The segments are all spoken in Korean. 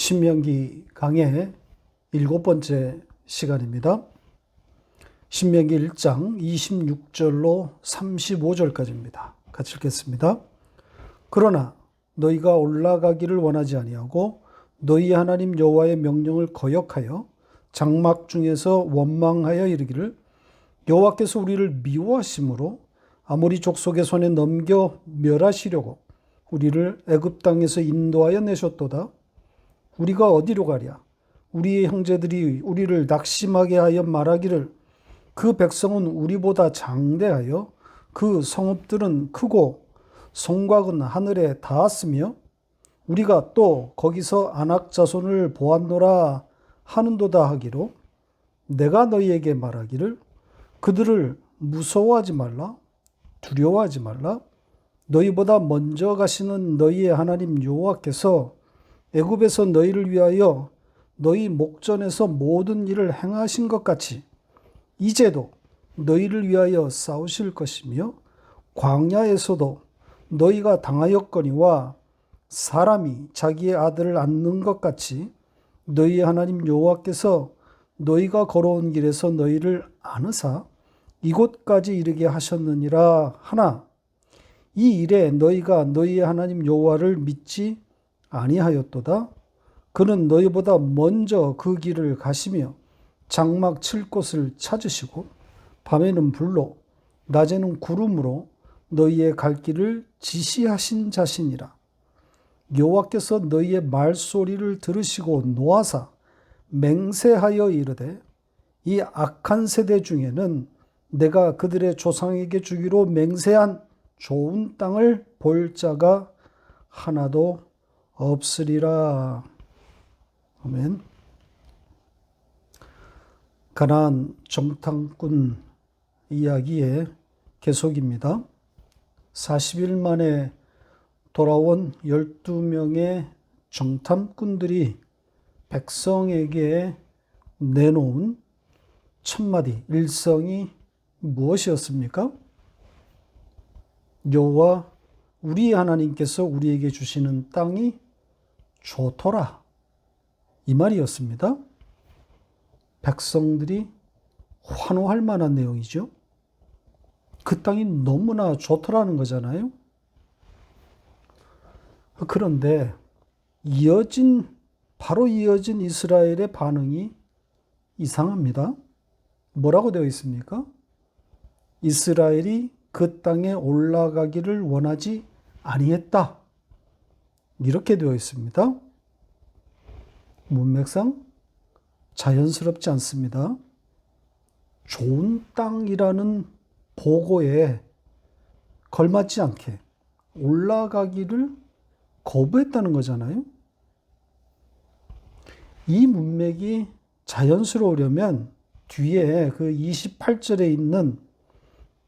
신명기 강의 7번째 시간입니다. 신명기 1장 26절로 35절까지입니다. 같이 읽겠습니다. 그러나 너희가 올라가기를 원하지 아니하고 너희 하나님 여호와의 명령을 거역하여 장막 중에서 원망하여 이르기를 여호와께서 우리를 미워하심으로 아모리 족속의 손에 넘겨 멸하시려고 우리를 애굽 땅에서 인도하여 내셨도다. 우리가 어디로 가랴? 우리의 형제들이 우리를 낙심하게 하여 말하기를 그 백성은 우리보다 장대하여 그 성읍들은 크고 성곽은 하늘에 닿았으며 우리가 또 거기서 아낙 자손을 보았노라 하는도다 하기로 내가 너희에게 말하기를 그들을 무서워하지 말라, 두려워하지 말라. 너희보다 먼저 가시는 너희의 하나님 여호와께서 애굽에서 너희를 위하여 너희 목전에서 모든 일을 행하신 것 같이 이제도 너희를 위하여 싸우실 것이며 광야에서도 너희가 당하였거니와 사람이 자기의 아들을 안는 것 같이 너희 하나님 여호와께서 너희가 걸어온 길에서 너희를 안으사 이곳까지 이르게 하셨느니라 하나 이 일에 너희가 너희의 하나님 여호와를 믿지 아니하였도다. 그는 너희보다 먼저 그 길을 가시며 장막 칠 곳을 찾으시고 밤에는 불로 낮에는 구름으로 너희의 갈 길을 지시하신 자시니라. 여호와께서 너희의 말소리를 들으시고 노하사 맹세하여 이르되 이 악한 세대 중에는 내가 그들의 조상에게 주기로 맹세한 좋은 땅을 볼 자가 하나도 없으리라. 아멘. 가나안 정탐꾼 이야기의 계속입니다. 40일 만에 돌아온 12명의 정탐꾼들이 백성에게 내놓은 첫마디 일성이 무엇이었습니까? 여호와 우리 하나님께서 우리에게 주시는 땅이 좋더라. 이 말이었습니다. 백성들이 환호할 만한 내용이죠. 그 땅이 너무나 좋더라는 거잖아요. 그런데 바로 이어진 이스라엘의 반응이 이상합니다. 뭐라고 되어 있습니까? 이스라엘이 그 땅에 올라가기를 원하지 아니했다. 이렇게 되어 있습니다. 문맥상 자연스럽지 않습니다. 좋은 땅이라는 보고에 걸맞지 않게 올라가기를 거부했다는 거잖아요. 이 문맥이 자연스러우려면 뒤에 그 28절에 있는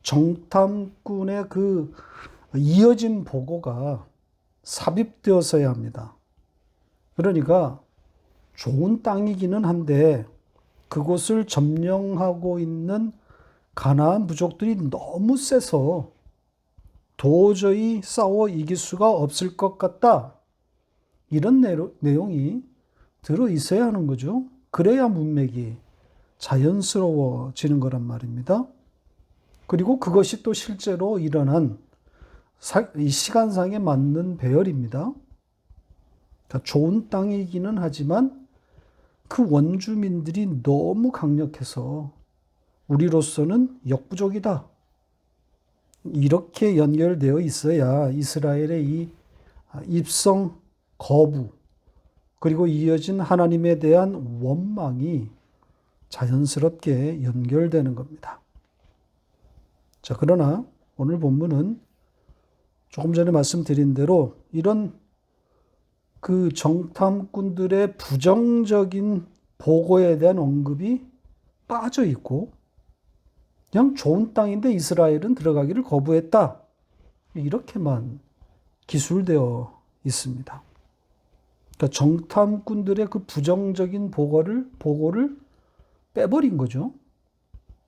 정탐꾼의 그 이어진 보고가 삽입되었어야 합니다. 그러니까 좋은 땅이기는 한데 그곳을 점령하고 있는 가나안 부족들이 너무 세서 도저히 싸워 이길 수가 없을 것 같다. 이런 내용이 들어있어야 하는 거죠. 그래야 문맥이 자연스러워지는 거란 말입니다. 그리고 그것이 또 실제로 일어난 이 시간상에 맞는 배열입니다. 그러니까 좋은 땅이기는 하지만 그 원주민들이 너무 강력해서 우리로서는 역부족이다. 이렇게 연결되어 있어야 이스라엘의 이 입성 거부 그리고 이어진 하나님에 대한 원망이 자연스럽게 연결되는 겁니다. 자, 그러나 오늘 본문은 조금 전에 말씀드린 대로 이런 그 정탐꾼들의 부정적인 보고에 대한 언급이 빠져 있고 그냥 좋은 땅인데 이스라엘은 들어가기를 거부했다. 이렇게만 기술되어 있습니다. 그러니까 정탐꾼들의 그 부정적인 보고를 빼버린 거죠.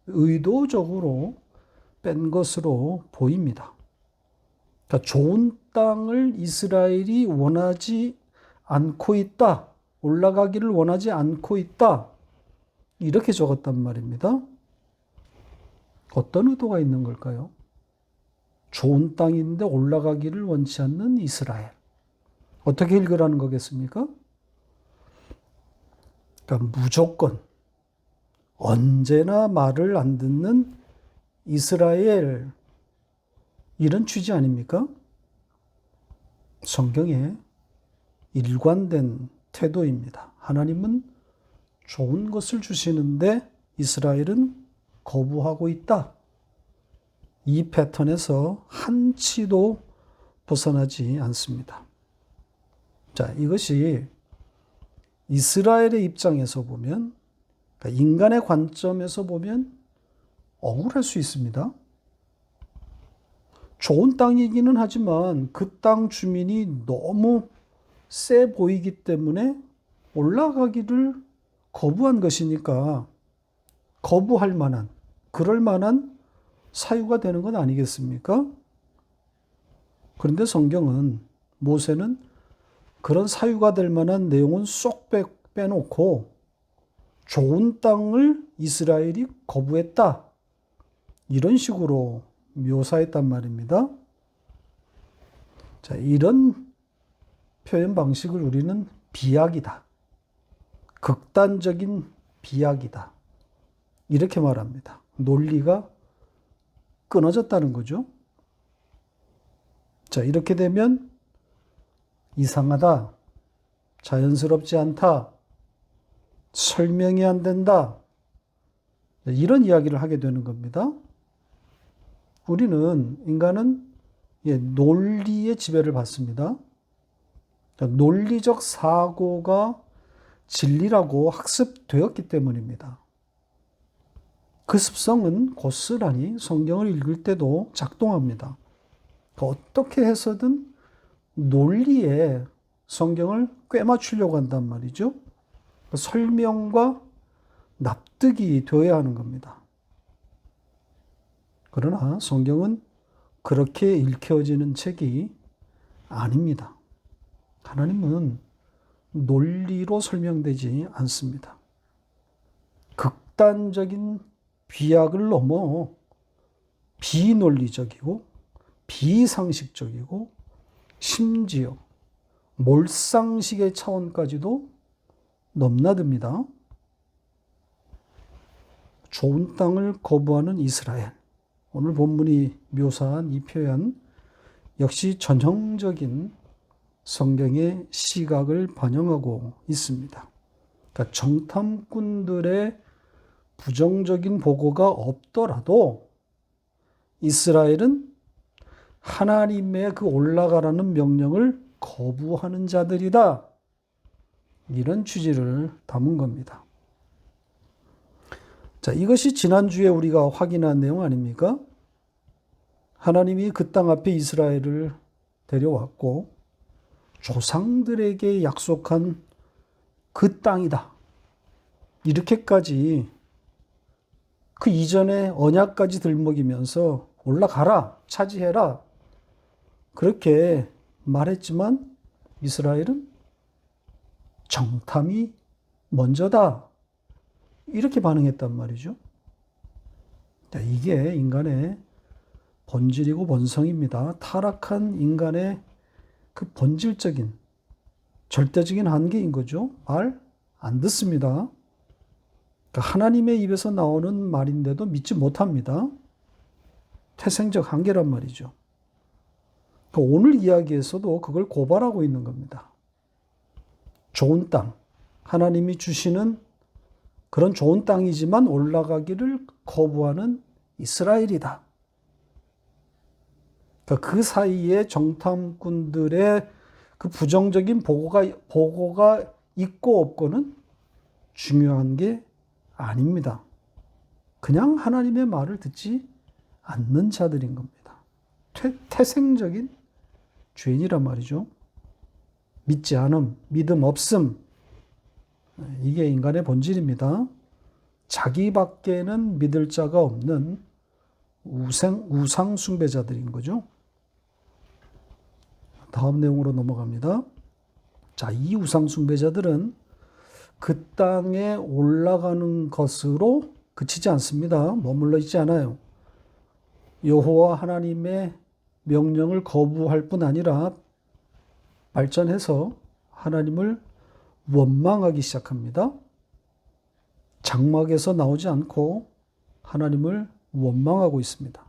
의도적으로 뺀 것으로 보입니다. 그러니까 좋은 땅을 이스라엘이 원하지 않고 있다. 올라가기를 원하지 않고 있다. 이렇게 적었단 말입니다. 어떤 의도가 있는 걸까요? 좋은 땅인데 올라가기를 원치 않는 이스라엘. 어떻게 읽으라는 거겠습니까? 그러니까 무조건 언제나 말을 안 듣는 이스라엘, 이런 취지 아닙니까? 성경의 일관된 태도입니다. 하나님은 좋은 것을 주시는데 이스라엘은 거부하고 있다. 이 패턴에서 한치도 벗어나지 않습니다. 자, 이것이 이스라엘의 입장에서 보면, 그러니까 인간의 관점에서 보면 억울할 수 있습니다. 좋은 땅이기는 하지만 그 땅 주민이 너무 세 보이기 때문에 올라가기를 거부한 것이니까 거부할 만한, 그럴 만한 사유가 되는 건 아니겠습니까? 그런데 성경은, 모세는 그런 사유가 될 만한 내용은 쏙 빼놓고 좋은 땅을 이스라엘이 거부했다. 이런 식으로 묘사했단 말입니다. 자, 이런 표현 방식을 우리는 비약이다. 극단적인 비약이다. 이렇게 말합니다. 논리가 끊어졌다는 거죠. 자, 이렇게 되면 이상하다, 자연스럽지 않다, 설명이 안 된다, 이런 이야기를 하게 되는 겁니다. 우리는, 인간은 논리의 지배를 받습니다. 논리적 사고가 진리라고 학습되었기 때문입니다. 그 습성은 고스란히 성경을 읽을 때도 작동합니다. 어떻게 해서든 논리에 성경을 꿰맞추려고 한단 말이죠. 설명과 납득이 되어야 하는 겁니다. 그러나 성경은 그렇게 읽혀지는 책이 아닙니다. 하나님은 논리로 설명되지 않습니다. 극단적인 비약을 넘어 비논리적이고 비상식적이고 심지어 몰상식의 차원까지도 넘나듭니다. 좋은 땅을 거부하는 이스라엘. 오늘 본문이 묘사한 이 표현 역시 전형적인 성경의 시각을 반영하고 있습니다. 그러니까 정탐꾼들의 부정적인 보고가 없더라도 이스라엘은 하나님의 그 올라가라는 명령을 거부하는 자들이다. 이런 취지를 담은 겁니다. 자, 이것이 지난주에 우리가 확인한 내용 아닙니까? 하나님이 그 땅 앞에 이스라엘을 데려왔고 조상들에게 약속한 그 땅이다. 이렇게까지 그 이전에 언약까지 들먹이면서 올라가라, 차지해라. 그렇게 말했지만 이스라엘은 정탐이 먼저다. 이렇게 반응했단 말이죠. 이게 인간의 본질이고 본성입니다. 타락한 인간의 그 본질적인, 절대적인 한계인 거죠. 말 안 듣습니다. 그러니까 하나님의 입에서 나오는 말인데도 믿지 못합니다. 태생적 한계란 말이죠. 그러니까 오늘 이야기에서도 그걸 고발하고 있는 겁니다. 좋은 땅, 하나님이 주시는 그런 좋은 땅이지만 올라가기를 거부하는 이스라엘이다. 그러니까 그 사이에 정탐꾼들의 그 부정적인 보고가 있고 없고는 중요한 게 아닙니다. 그냥 하나님의 말을 듣지 않는 자들인 겁니다. 태생적인 죄인이란 말이죠. 믿지 않음, 믿음 없음, 이게 인간의 본질입니다. 자기밖에는 믿을 자가 없는 우상 숭배자들인 거죠. 다음 내용으로 넘어갑니다. 자, 이 우상 숭배자들은 그 땅에 올라가는 것으로 그치지 않습니다. 머물러 있지 않아요. 여호와 하나님의 명령을 거부할 뿐 아니라 발전해서 하나님을 원망하기 시작합니다. 장막에서 나오지 않고 하나님을 원망하고 있습니다.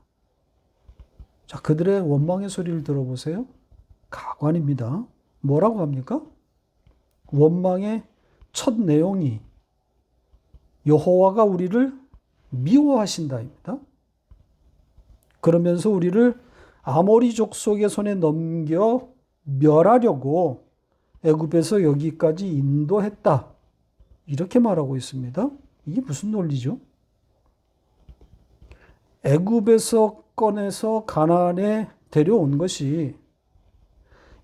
자, 그들의 원망의 소리를 들어보세요. 가관입니다. 뭐라고 합니까? 원망의 첫 내용이 여호와가 우리를 미워하신다입니다. 그러면서 우리를 아모리 족속의 손에 넘겨 멸하려고 애굽에서 여기까지 인도했다. 이렇게 말하고 있습니다. 이게 무슨 논리죠? 애굽에서 꺼내서 가나안에 데려온 것이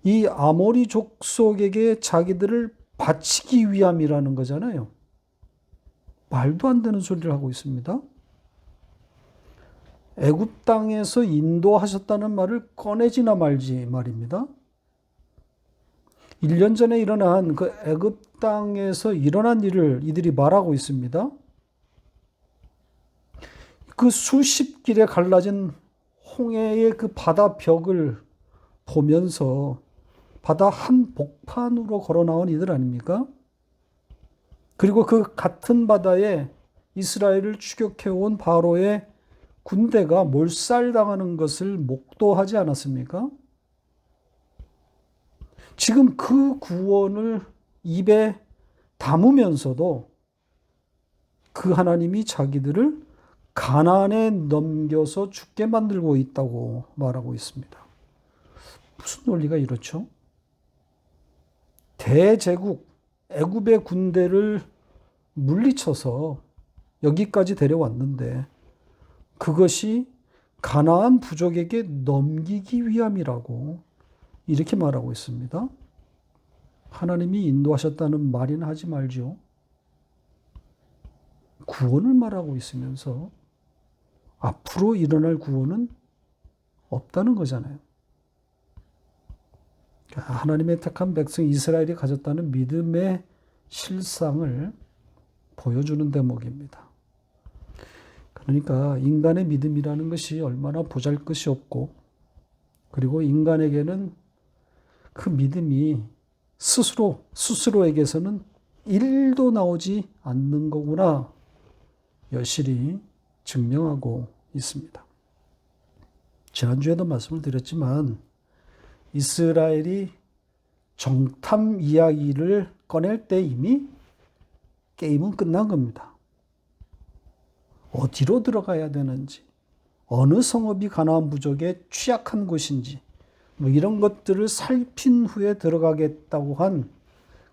이 아모리 족속에게 자기들을 바치기 위함이라는 거잖아요. 말도 안 되는 소리를 하고 있습니다. 애굽 땅에서 인도하셨다는 말을 꺼내지나 말지 말입니다. 1년 전에 일어난 그 애굽 땅에서 일어난 일을 이들이 말하고 있습니다. 그 수십 길에 갈라진 홍해의 그 바다 벽을 보면서 바다 한복판으로 걸어 나온 이들 아닙니까? 그리고 그 같은 바다에 이스라엘을 추격해온 바로의 군대가 몰살당하는 것을 목도하지 않았습니까? 지금 그 구원을 입에 담으면서도 그 하나님이 자기들을 가나안에 넘겨서 죽게 만들고 있다고 말하고 있습니다. 무슨 논리가 이렇죠? 대제국 애굽의 군대를 물리쳐서 여기까지 데려왔는데 그것이 가나안 부족에게 넘기기 위함이라고 이렇게 말하고 있습니다. 하나님이 인도하셨다는 말이나 하지 말죠. 구원을 말하고 있으면서 앞으로 일어날 구원은 없다는 거잖아요. 하나님의 택한 백성 이스라엘이 가졌다는 믿음의 실상을 보여주는 대목입니다. 그러니까 인간의 믿음이라는 것이 얼마나 보잘것이 없고 그리고 인간에게는 그 믿음이 스스로에게서는 1도 나오지 않는 거구나 여실히 증명하고 있습니다. 지난주에도 말씀을 드렸지만 이스라엘이 정탐 이야기를 꺼낼 때 이미 게임은 끝난 겁니다. 어디로 들어가야 되는지, 어느 성읍이 가나안 부족의 취약한 곳인지 뭐 이런 것들을 살핀 후에 들어가겠다고 한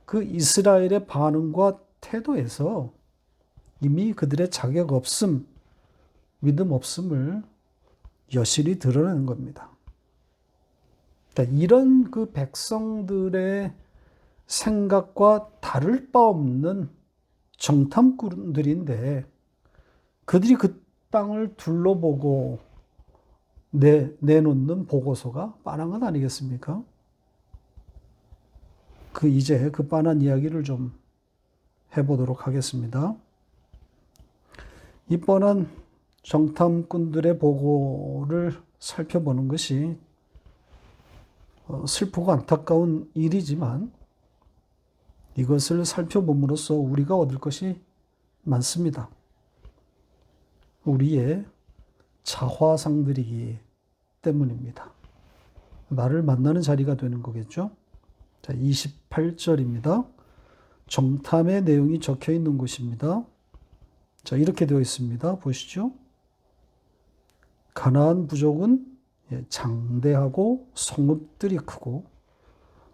그 이스라엘의 반응과 태도에서 이미 그들의 자격 없음, 믿음 없음을 여실히 드러내는 겁니다. 그러니까 이런 그 백성들의 생각과 다를 바 없는 정탐꾼들인데 그들이 그 땅을 둘러보고 내놓는 보고서가 빤한 건 아니겠습니까? 이제 그 빤한 이야기를 좀 해보도록 하겠습니다. 이 뻔한 정탐꾼들의 보고를 살펴보는 것이 슬프고 안타까운 일이지만 이것을 살펴봄으로써 우리가 얻을 것이 많습니다. 우리의 자화상들이기 때문입니다. 나를 만나는 자리가 되는 거겠죠. 자, 28절입니다. 정탐의 내용이 적혀 있는 곳입니다. 자, 이렇게 되어 있습니다. 보시죠. 가나안 부족은 장대하고 성읍들이 크고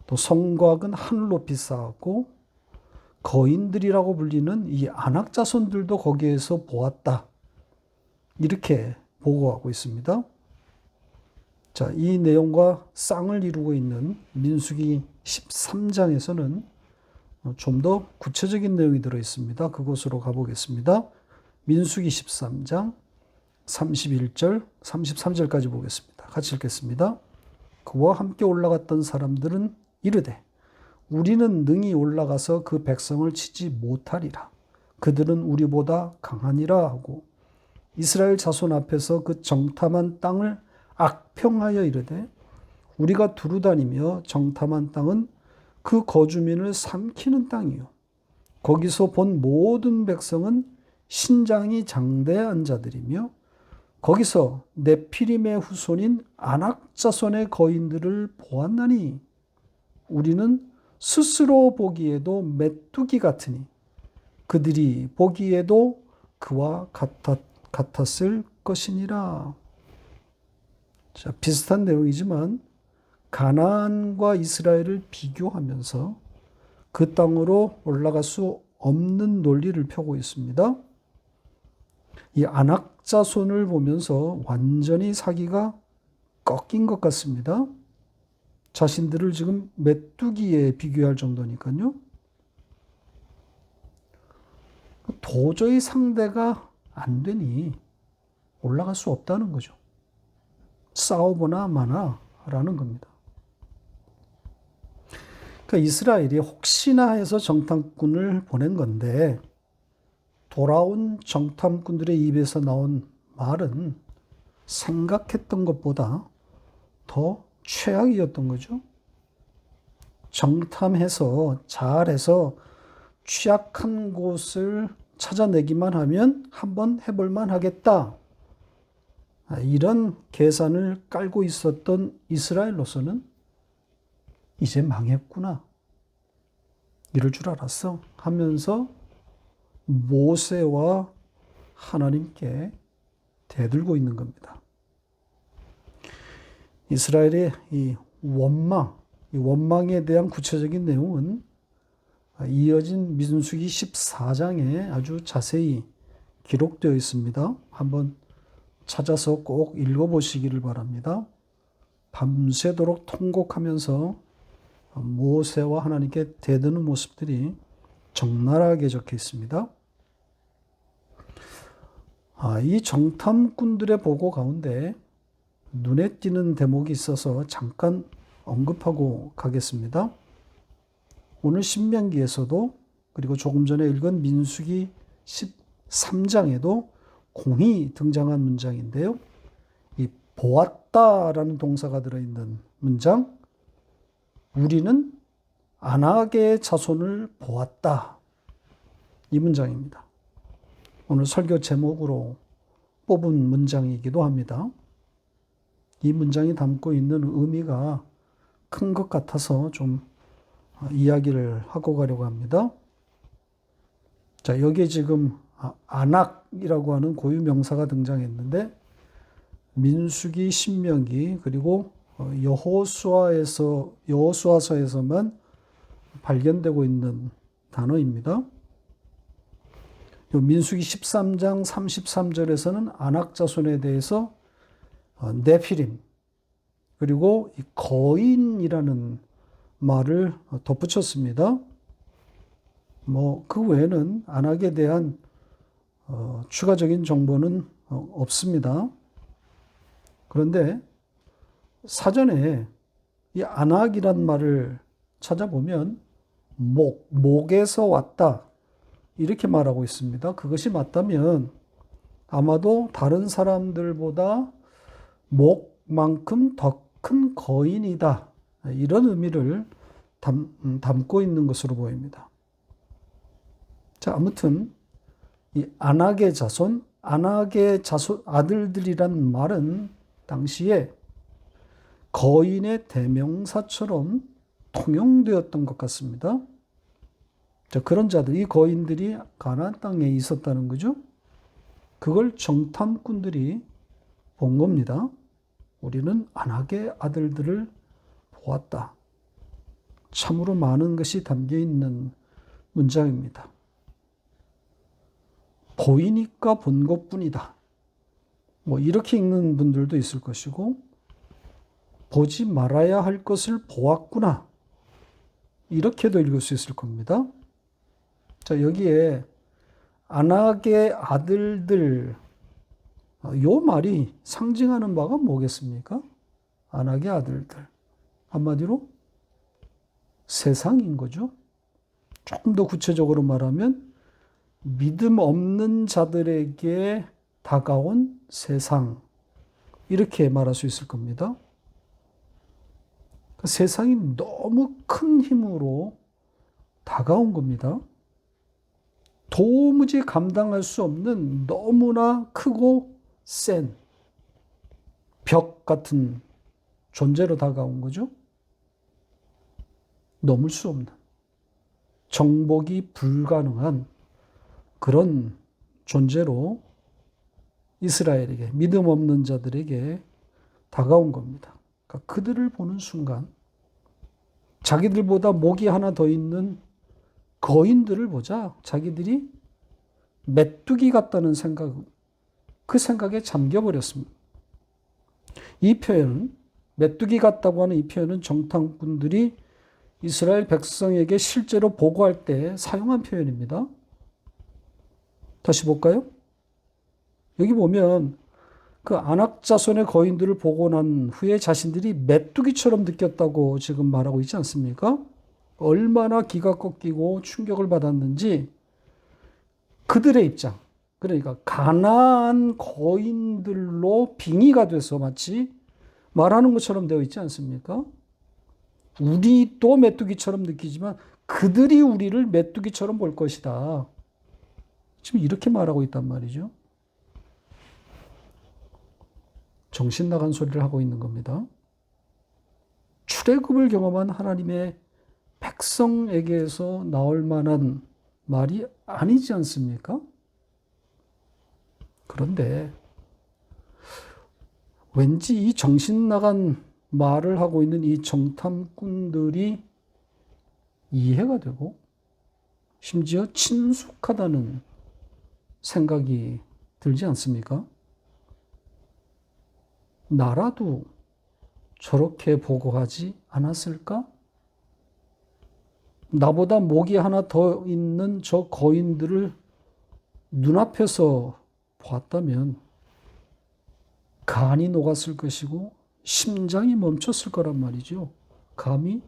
또 성곽은 하늘 높이 쌓았고 거인들이라고 불리는 이 아낙 자손들도 거기에서 보았다. 이렇게 보고하고 있습니다. 자, 이 내용과 쌍을 이루고 있는 민수기 13장에서는 좀 더 구체적인 내용이 들어 있습니다. 그곳으로 가보겠습니다. 민수기 13장 31절, 33절까지 보겠습니다. 같이 읽겠습니다. 그와 함께 올라갔던 사람들은 이르되 우리는 능히 올라가서 그 백성을 치지 못하리라. 그들은 우리보다 강하니라 하고 이스라엘 자손 앞에서 그 정탐한 땅을 악평하여 이르되 우리가 두루다니며 정탐한 땅은 그 거주민을 삼키는 땅이요 거기서 본 모든 백성은 신장이 장대한 자들이며 거기서 네피림의 후손인 아낙 자손의 거인들을 보았나니 우리는 스스로 보기에도 메뚜기 같으니 그들이 보기에도 그와 같았을 것이니라. 자, 비슷한 내용이지만 가나안과 이스라엘을 비교하면서 그 땅으로 올라갈 수 없는 논리를 펴고 있습니다. 이 아낙 자손을 보면서 완전히 사기가 꺾인 것 같습니다. 자신들을 지금 메뚜기에 비교할 정도니까요. 도저히 상대가 안 되니 올라갈 수 없다는 거죠. 싸워보나 마나라는 겁니다. 그러니까 이스라엘이 혹시나 해서 정탐꾼을 보낸 건데 돌아온 정탐꾼들의 입에서 나온 말은 생각했던 것보다 더 최악이었던 거죠. 정탐해서 잘해서 취약한 곳을 찾아내기만 하면 한번 해볼만 하겠다. 이런 계산을 깔고 있었던 이스라엘로서는 이제 망했구나. 이럴 줄 알았어 하면서 모세와 하나님께 대들고 있는 겁니다. 이스라엘의 이 원망에 대한 구체적인 내용은 이어진 민수기 14장에 아주 자세히 기록되어 있습니다. 한번 찾아서 꼭 읽어보시기를 바랍니다. 밤새도록 통곡하면서 모세와 하나님께 대드는 모습들이 적나라하게 적혀 있습니다. 이 정탐꾼들의 보고 가운데 눈에 띄는 대목이 있어서 잠깐 언급하고 가겠습니다. 오늘 신명기에서도 그리고 조금 전에 읽은 민수기 13장에도 공히 등장한 문장인데요. 이 보았다라는 동사가 들어있는 문장, 우리는 아낙의 자손을 보았다. 이 문장입니다. 오늘 설교 제목으로 뽑은 문장이기도 합니다. 이 문장이 담고 있는 의미가 큰 것 같아서 좀 이야기를 하고 가려고 합니다. 자, 여기에 지금 아낙이라고 하는 고유 명사가 등장했는데 민수기, 신명기 그리고 여호수아서에서만 발견되고 있는 단어입니다. 민수기 13장 33절에서는 아낙 자손에 대해서 네피림 그리고 거인이라는 말을 덧붙였습니다. 그 외에는 아낙에 대한 추가적인 정보는 없습니다. 그런데 사전에 이 아낙이란 말을 찾아보면 목에서 왔다 이렇게 말하고 있습니다. 그것이 맞다면 아마도 다른 사람들보다 목만큼 더 큰 거인이다. 이런 의미를 담고 있는 것으로 보입니다. 자, 아무튼 이 아낙의 자손, 아들들이란 말은 당시에 거인의 대명사처럼 통용되었던 것 같습니다. 자, 그런 자들, 이 거인들이 가나안 땅에 있었다는 거죠. 그걸 정탐꾼들이 본 겁니다. 우리는 아낙의 아들들을 보았다. 참으로 많은 것이 담겨 있는 문장입니다. 보이니까 본 것뿐이다. 이렇게 읽는 분들도 있을 것이고, 보지 말아야 할 것을 보았구나. 이렇게도 읽을 수 있을 겁니다. 자, 여기에 아낙의 아들들, 요 말이 상징하는 바가 뭐겠습니까? 아낙의 아들들. 한마디로 세상인 거죠. 조금 더 구체적으로 말하면 믿음 없는 자들에게 다가온 세상. 이렇게 말할 수 있을 겁니다. 세상이 너무 큰 힘으로 다가온 겁니다. 도무지 감당할 수 없는 너무나 크고 센 벽 같은 존재로 다가온 거죠. 넘을 수 없는, 정복이 불가능한 그런 존재로 이스라엘에게, 믿음 없는 자들에게 다가온 겁니다. 그러니까 그들을 보는 순간 자기들보다 목이 하나 더 있는 거인들을 보자 자기들이 메뚜기 같다는 생각, 그 생각에 잠겨버렸습니다. 이 표현은, 메뚜기 같다고 하는 이 표현은 정탐꾼들이 이스라엘 백성에게 실제로 보고할 때 사용한 표현입니다. 다시 볼까요? 여기 보면 그 아낙 자손의 거인들을 보고 난 후에 자신들이 메뚜기처럼 느꼈다고 지금 말하고 있지 않습니까? 얼마나 기가 꺾이고 충격을 받았는지 그들의 입장, 그러니까 가나안 거인들로 빙의가 돼서 마치 말하는 것처럼 되어 있지 않습니까? 우리도 메뚜기처럼 느끼지만 그들이 우리를 메뚜기처럼 볼 것이다. 지금 이렇게 말하고 있단 말이죠. 정신 나간 소리를 하고 있는 겁니다. 출애굽을 경험한 하나님의 백성에게서 나올 만한 말이 아니지 않습니까? 그런데 왠지 이 정신 나간 말을 하고 있는 이 정탐꾼들이 이해가 되고 심지어 친숙하다는 생각이 들지 않습니까? 나라도 저렇게 보고하지 않았을까? 나보다 목이 하나 더 있는 저 거인들을 눈앞에서 보았다면 간이 녹았을 것이고 심장이 멈췄을 거란 말이죠. 감히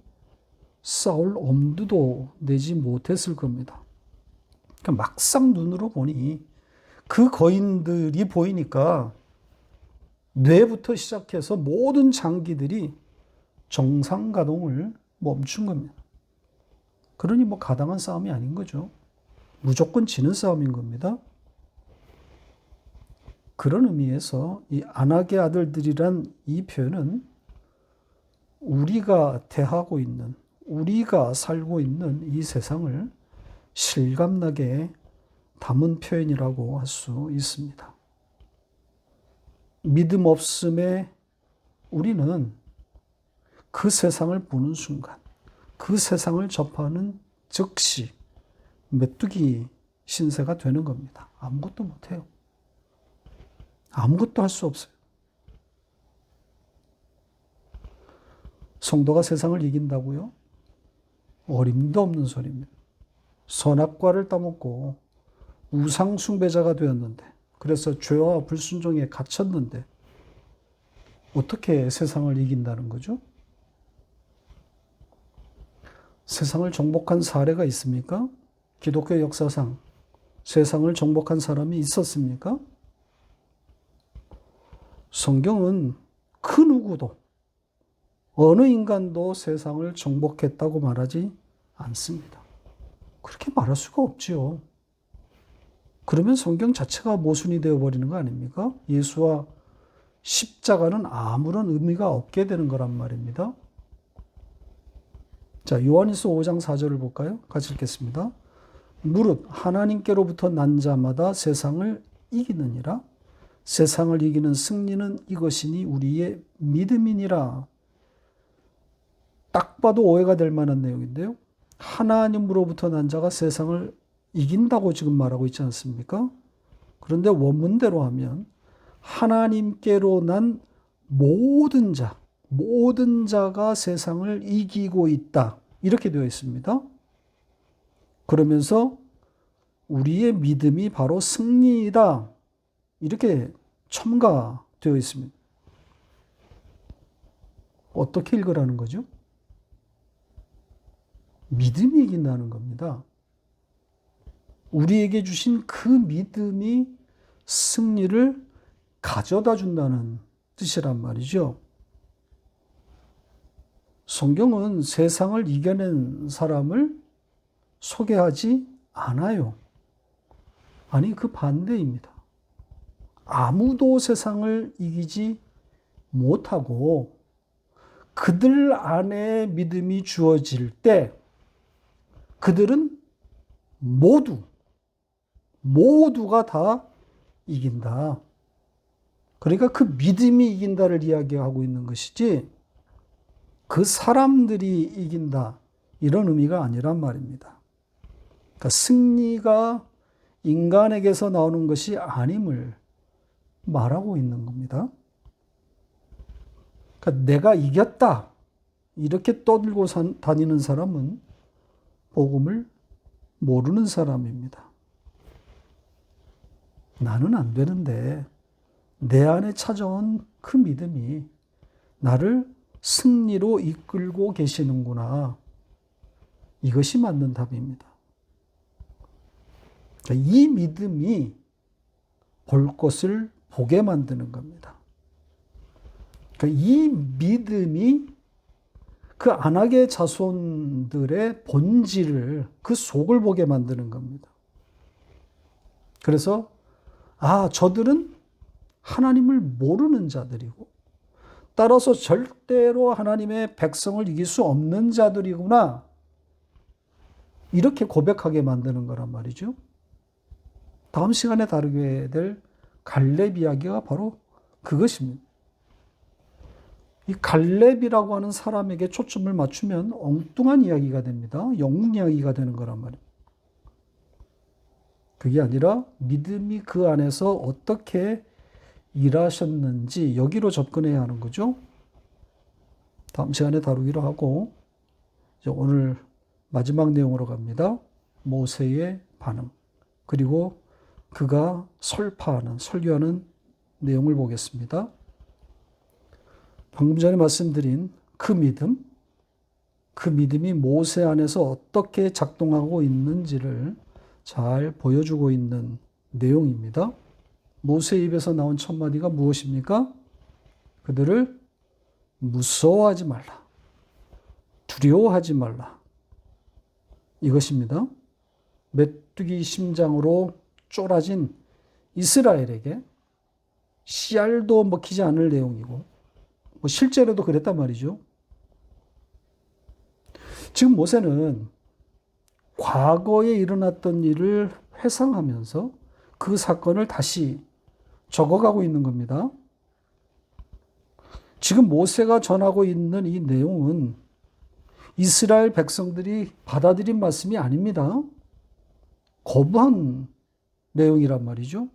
싸울 엄두도 내지 못했을 겁니다. 그러니까 막상 눈으로 보니 그 거인들이 보이니까 뇌부터 시작해서 모든 장기들이 정상 가동을 멈춘 겁니다. 그러니 뭐 가당한 싸움이 아닌 거죠. 무조건 지는 싸움인 겁니다. 그런 의미에서 이 아낙의 아들들이란 이 표현은 우리가 대하고 있는, 우리가 살고 있는 이 세상을 실감나게 담은 표현이라고 할 수 있습니다. 믿음 없음에 우리는 그 세상을 보는 순간, 그 세상을 접하는 즉시 메뚜기 신세가 되는 겁니다. 아무것도 못해요. 아무것도 할 수 없어요. 성도가 세상을 이긴다고요? 어림도 없는 소리입니다. 선악과를 따먹고 우상 숭배자가 되었는데, 그래서 죄와 불순종에 갇혔는데 어떻게 세상을 이긴다는 거죠? 세상을 정복한 사례가 있습니까? 기독교 역사상 세상을 정복한 사람이 있었습니까? 성경은 그 누구도, 어느 인간도 세상을 정복했다고 말하지 않습니다. 그렇게 말할 수가 없지요. 그러면 성경 자체가 모순이 되어버리는 거 아닙니까? 예수와 십자가는 아무런 의미가 없게 되는 거란 말입니다. 자, 요한일서 5장 4절을 볼까요? 같이 읽겠습니다. 무릇 하나님께로부터 난 자마다 세상을 이기느니라. 세상을 이기는 승리는 이것이니 우리의 믿음이니라. 딱 봐도 오해가 될 만한 내용인데요. 하나님으로부터 난 자가 세상을 이긴다고 지금 말하고 있지 않습니까? 그런데 원문대로 하면 하나님께로 난 모든 자, 모든 자가 세상을 이기고 있다. 이렇게 되어 있습니다. 그러면서 우리의 믿음이 바로 승리이다. 이렇게 첨가되어 있습니다. 어떻게 읽으라는 거죠? 믿음이 이긴다는 겁니다. 우리에게 주신 그 믿음이 승리를 가져다 준다는 뜻이란 말이죠. 성경은 세상을 이겨낸 사람을 소개하지 않아요. 아니, 그 반대입니다. 아무도 세상을 이기지 못하고 그들 안에 믿음이 주어질 때 그들은 모두가 다 이긴다. 그러니까 그 믿음이 이긴다를 이야기하고 있는 것이지 그 사람들이 이긴다 이런 의미가 아니란 말입니다. 그러니까 승리가 인간에게서 나오는 것이 아님을 말하고 있는 겁니다. 그러니까 내가 이겼다 이렇게 떠들고 다니는 사람은 복음을 모르는 사람입니다. 나는 안 되는데 내 안에 찾아온 그 믿음이 나를 승리로 이끌고 계시는구나. 이것이 맞는 답입니다. 이 믿음이 볼 것을 보게 만드는 겁니다. 이 믿음이 그 안악의 자손들의 본질을, 그 속을 보게 만드는 겁니다. 그래서 저들은 하나님을 모르는 자들이고 따라서 절대로 하나님의 백성을 이길 수 없는 자들이구나. 이렇게 고백하게 만드는 거란 말이죠. 다음 시간에 다루게 될 갈렙 이야기가 바로 그것입니다. 이 갈렙이라고 하는 사람에게 초점을 맞추면 엉뚱한 이야기가 됩니다. 영웅 이야기가 되는 거란 말이에요. 그게 아니라 믿음이 그 안에서 어떻게 일하셨는지 여기로 접근해야 하는 거죠. 다음 시간에 다루기로 하고 이제 오늘 마지막 내용으로 갑니다. 모세의 반응 그리고 그가 설교하는 내용을 보겠습니다. 방금 전에 말씀드린 그 믿음이 모세 안에서 어떻게 작동하고 있는지를 잘 보여주고 있는 내용입니다. 모세 입에서 나온 첫 마디가 무엇입니까? 그들을 무서워하지 말라. 두려워하지 말라. 이것입니다. 메뚜기 심장으로 쫄아진 이스라엘에게 씨알도 먹히지 않을 내용이고 실제로도 그랬단 말이죠. 지금 모세는 과거에 일어났던 일을 회상하면서 그 사건을 다시 적어가고 있는 겁니다. 지금 모세가 전하고 있는 이 내용은 이스라엘 백성들이 받아들인 말씀이 아닙니다. 거부한 내용이란 말이죠.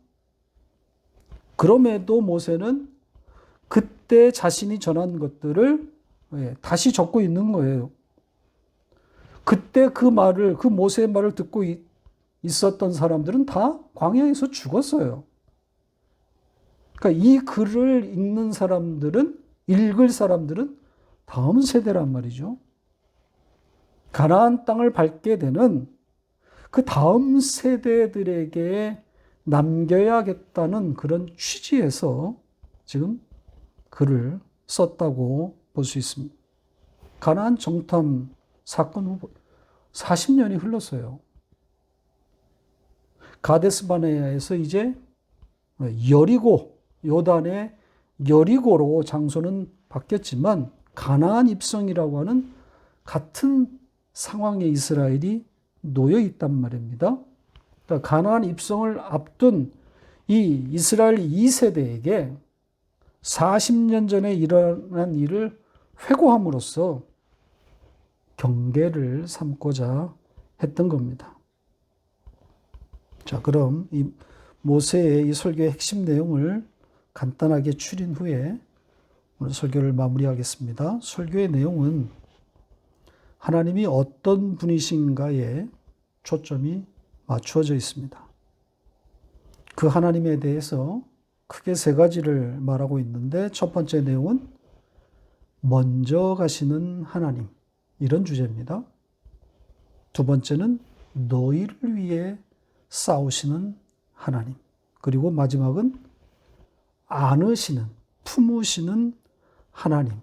그럼에도 모세는 그때 자신이 전한 것들을 다시 적고 있는 거예요. 그때 그 모세의 말을 듣고 있었던 사람들은 다 광야에서 죽었어요. 그러니까 이 글을 읽을 사람들은 다음 세대란 말이죠. 가나안 땅을 밟게 되는 그 다음 세대들에게 남겨야겠다는 그런 취지에서 지금 글을 썼다고 볼 수 있습니다. 가나안 정탐 사건 후 40년이 흘렀어요. 가데스바네아에서 이제 요단의 여리고로 장소는 바뀌었지만 가나안 입성이라고 하는 같은 상황에 이스라엘이 놓여 있단 말입니다. 그러니까 가나안 입성을 앞둔 이 이스라엘 2세대에게 40년 전에 일어난 일을 회고함으로써 경계를 삼고자 했던 겁니다. 자, 그럼 이 모세의 이 설교의 핵심 내용을 간단하게 추린 후에 오늘 설교를 마무리하겠습니다. 설교의 내용은 하나님이 어떤 분이신가에 초점이 맞추어져 있습니다. 그 하나님에 대해서 크게 세 가지를 말하고 있는데 첫 번째 내용은 먼저 가시는 하나님, 이런 주제입니다. 두 번째는 너희를 위해 싸우시는 하나님. 그리고 마지막은 안으시는, 품으시는 하나님.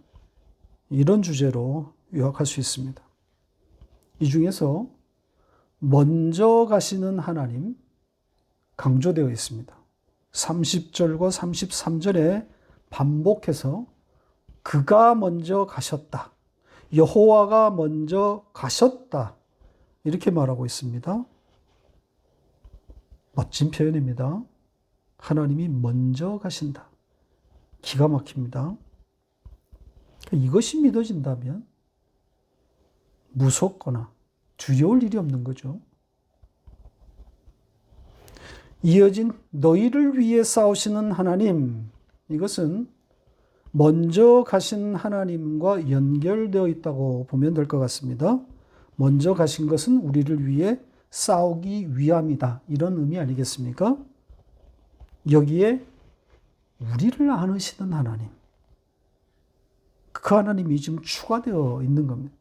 이런 주제로 요약할 수 있습니다. 이 중에서 먼저 가시는 하나님 강조되어 있습니다. 30절과 33절에 반복해서 그가 먼저 가셨다. 여호와가 먼저 가셨다. 이렇게 말하고 있습니다. 멋진 표현입니다. 하나님이 먼저 가신다. 기가 막힙니다. 이것이 믿어진다면 무섭거나 두려울 일이 없는 거죠. 이어진 너희를 위해 싸우시는 하나님, 이것은 먼저 가신 하나님과 연결되어 있다고 보면 될 것 같습니다. 먼저 가신 것은 우리를 위해 싸우기 위함이다. 이런 의미 아니겠습니까? 여기에 우리를 안으시는 하나님, 그 하나님이 지금 추가되어 있는 겁니다.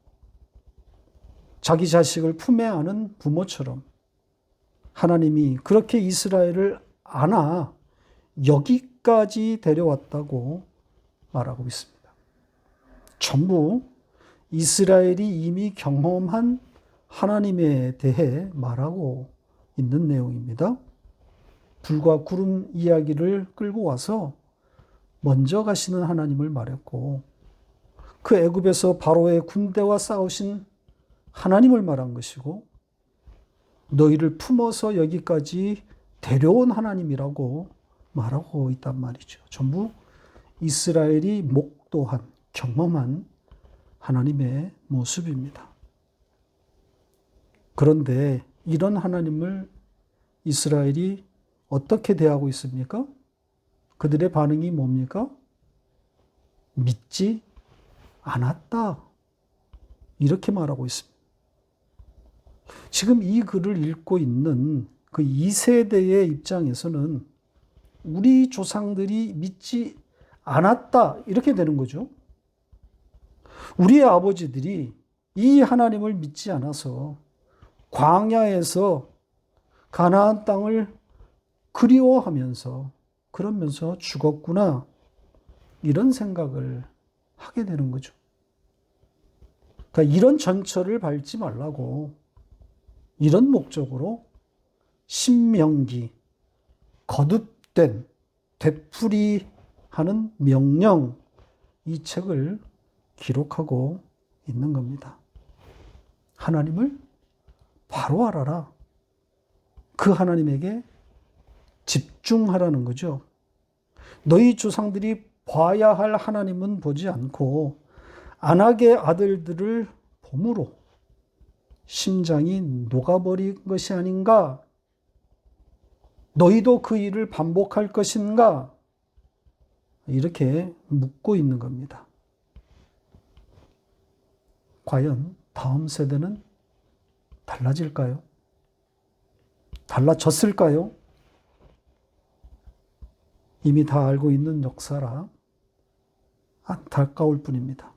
자기 자식을 품에 안은 부모처럼 하나님이 그렇게 이스라엘을 안아 여기까지 데려왔다고 말하고 있습니다. 전부 이스라엘이 이미 경험한 하나님에 대해 말하고 있는 내용입니다. 불과 구름 이야기를 끌고 와서 먼저 가시는 하나님을 말했고, 그 애굽에서 바로의 군대와 싸우신 하나님을 말한 것이고, 너희를 품어서 여기까지 데려온 하나님이라고 말하고 있단 말이죠. 전부 이스라엘이 목도한, 경험한 하나님의 모습입니다. 그런데 이런 하나님을 이스라엘이 어떻게 대하고 있습니까? 그들의 반응이 뭡니까? 믿지 않았다. 이렇게 말하고 있습니다. 지금 이 글을 읽고 있는 그 2세대의 입장에서는 우리 조상들이 믿지 않았다. 이렇게 되는 거죠. 우리의 아버지들이 이 하나님을 믿지 않아서 광야에서 가나안 땅을 그리워하면서 그러면서 죽었구나. 이런 생각을 하게 되는 거죠. 그러니까 이런 전철을 밟지 말라고 이런 목적으로 신명기, 거듭된 되풀이하는 명령, 이 책을 기록하고 있는 겁니다. 하나님을 바로 알아라. 그 하나님에게 집중하라는 거죠. 너희 조상들이 봐야 할 하나님은 보지 않고 안악의 아들들을 봄으로 심장이 녹아버린 것이 아닌가? 너희도 그 일을 반복할 것인가? 이렇게 묻고 있는 겁니다. 과연 다음 세대는 달라질까요? 달라졌을까요? 이미 다 알고 있는 역사라 안타까울 뿐입니다.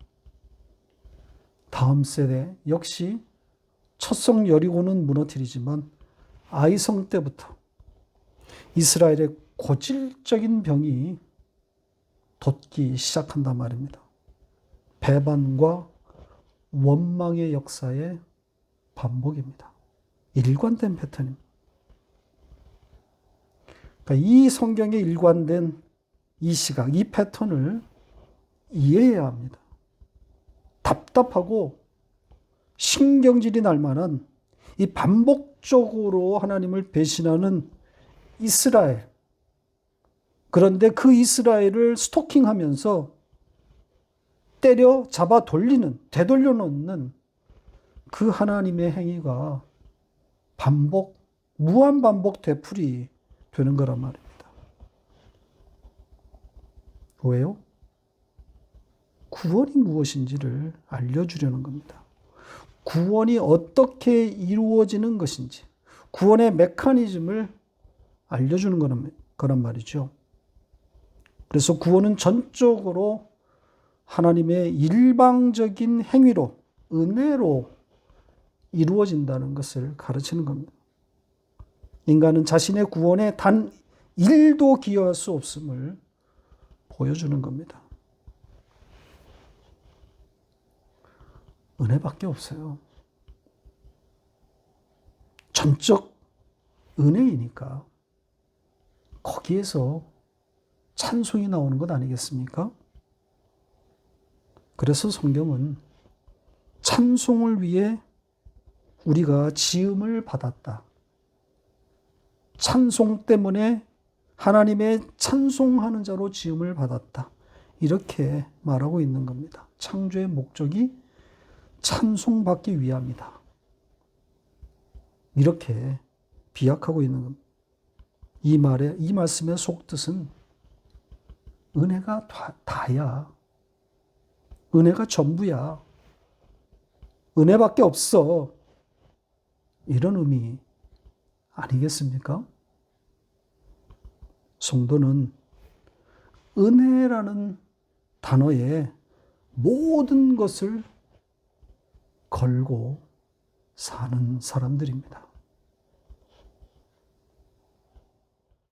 다음 세대 역시 첫성 여리고는 무너뜨리지만 아이성 때부터 이스라엘의 고질적인 병이 돋기 시작한단 말입니다. 배반과 원망의 역사의 반복입니다. 일관된 패턴입니다. 그러니까 이 성경에 일관된 이 시각, 이 패턴을 이해해야 합니다. 답답하고 신경질이 날 만한 이 반복적으로 하나님을 배신하는 이스라엘. 그런데 그 이스라엘을 스토킹하면서 때려 잡아 돌리는, 되돌려 놓는 그 하나님의 행위가 무한 반복 되풀이 되는 거란 말입니다. 왜요? 구원이 무엇인지를 알려주려는 겁니다. 구원이 어떻게 이루어지는 것인지, 구원의 메커니즘을 알려주는 거란 말이죠. 그래서 구원은 전적으로 하나님의 일방적인 행위로, 은혜로 이루어진다는 것을 가르치는 겁니다. 인간은 자신의 구원에 단 1도 기여할 수 없음을 보여주는 겁니다. 은혜밖에 없어요. 전적 은혜이니까 거기에서 찬송이 나오는 것 아니겠습니까? 그래서 성경은 찬송을 위해 우리가 지음을 받았다. 찬송 때문에 하나님의 찬송하는 자로 지음을 받았다. 이렇게 말하고 있는 겁니다. 창조의 목적이 찬송받기 위함이다. 이렇게 비약하고 있는 겁니다. 이 말씀의 속뜻은 은혜가 다야. 은혜가 전부야. 은혜밖에 없어. 이런 의미 아니겠습니까? 성도는 은혜라는 단어에 모든 것을 걸고 사는 사람들입니다.